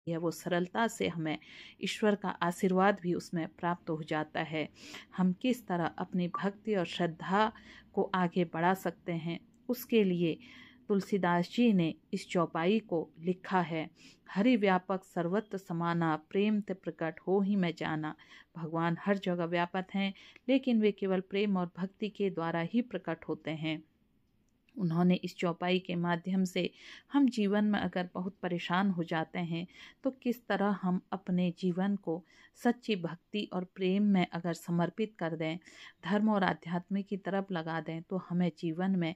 है वो सरलता से हमें ईश्वर का आशीर्वाद भी उसमें प्राप्त हो जाता है। हम किस तरह अपनी भक्ति और श्रद्धा को आगे बढ़ा सकते हैं, उसके लिए तुलसीदास जी ने इस चौपाई को लिखा है। हरि व्यापक सर्वत्र समाना, प्रेम ते प्रकट हो ही मैं जाना। भगवान हर जगह व्यापक हैं, लेकिन वे केवल प्रेम और भक्ति के द्वारा ही प्रकट होते हैं। उन्होंने इस चौपाई के माध्यम से हम जीवन में अगर बहुत परेशान हो जाते हैं तो किस तरह हम अपने जीवन को सच्ची भक्ति और प्रेम में अगर समर्पित कर दें, धर्म और आध्यात्म की तरफ लगा दें, तो हमें जीवन में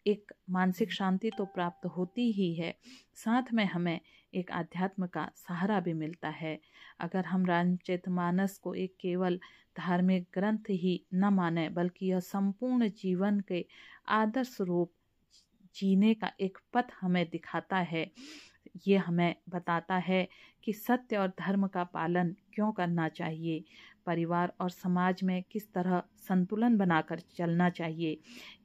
एक मानसिक शांति तो प्राप्त होती ही है, साथ में हमें एक आध्यात्म का सहारा भी मिलता है। अगर हम रामचरितमानस को एक केवल धार्मिक ग्रंथ ही न माने, बल्कि यह संपूर्ण जीवन के आदर्श रूप जीने का एक पथ हमें दिखाता है। ये हमें बताता है कि सत्य और धर्म का पालन क्यों करना चाहिए, परिवार और समाज में किस तरह संतुलन बनाकर चलना चाहिए।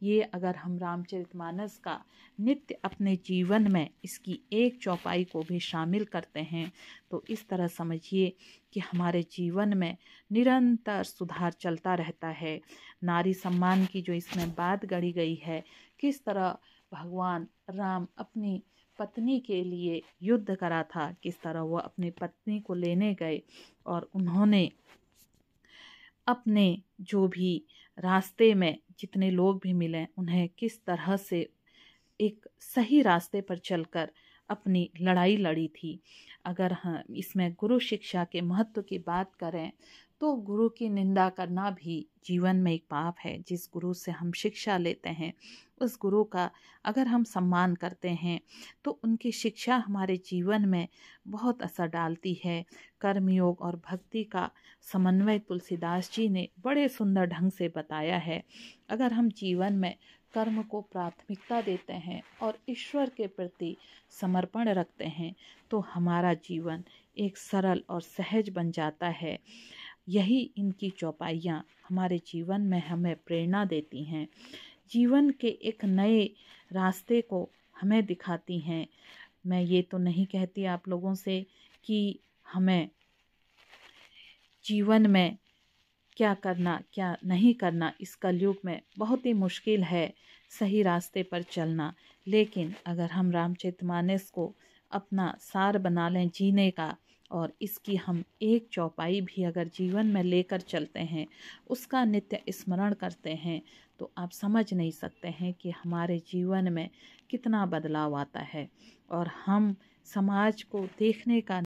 ये अगर हम रामचरितमानस का नित्य अपने जीवन में इसकी एक चौपाई को भी शामिल करते हैं, तो इस तरह समझिए कि हमारे जीवन में निरंतर सुधार चलता रहता है। नारी सम्मान की जो इसमें बात गढ़ी गई है, किस तरह भगवान राम अपनी पत्नी के लिए युद्ध करा था, किस तरह वह अपनी पत्नी को लेने गए और उन्होंने अपने जो भी रास्ते में जितने लोग भी मिले उन्हें किस तरह से एक सही रास्ते पर चलकर अपनी लड़ाई लड़ी थी। अगर हम इसमें गुरु शिक्षा के महत्व की बात करें तो गुरु की निंदा करना भी जीवन में एक पाप है। जिस गुरु से हम शिक्षा लेते हैं उस गुरु का अगर हम सम्मान करते हैं तो उनकी शिक्षा हमारे जीवन में बहुत असर डालती है। कर्मयोग और भक्ति का समन्वय तुलसीदास जी ने बड़े सुंदर ढंग से बताया है। अगर हम जीवन में कर्म को प्राथमिकता देते हैं और ईश्वर के प्रति समर्पण रखते हैं तो हमारा जीवन एक सरल और सहज बन जाता है। यही इनकी चौपाइयाँ हमारे जीवन में हमें प्रेरणा देती हैं, जीवन के एक नए रास्ते को हमें दिखाती हैं। मैं ये तो नहीं कहती आप लोगों से कि हमें जीवन में क्या करना क्या नहीं करना, इस कलयुग में बहुत ही मुश्किल है सही रास्ते पर चलना। लेकिन अगर हम रामचरितमानस को अपना सार बना लें जीने का और इसकी हम एक चौपाई भी अगर जीवन में लेकर चलते हैं, उसका नित्य स्मरण करते हैं, तो आप समझ नहीं सकते हैं कि हमारे जीवन में कितना बदलाव आता है और हम समाज को देखने का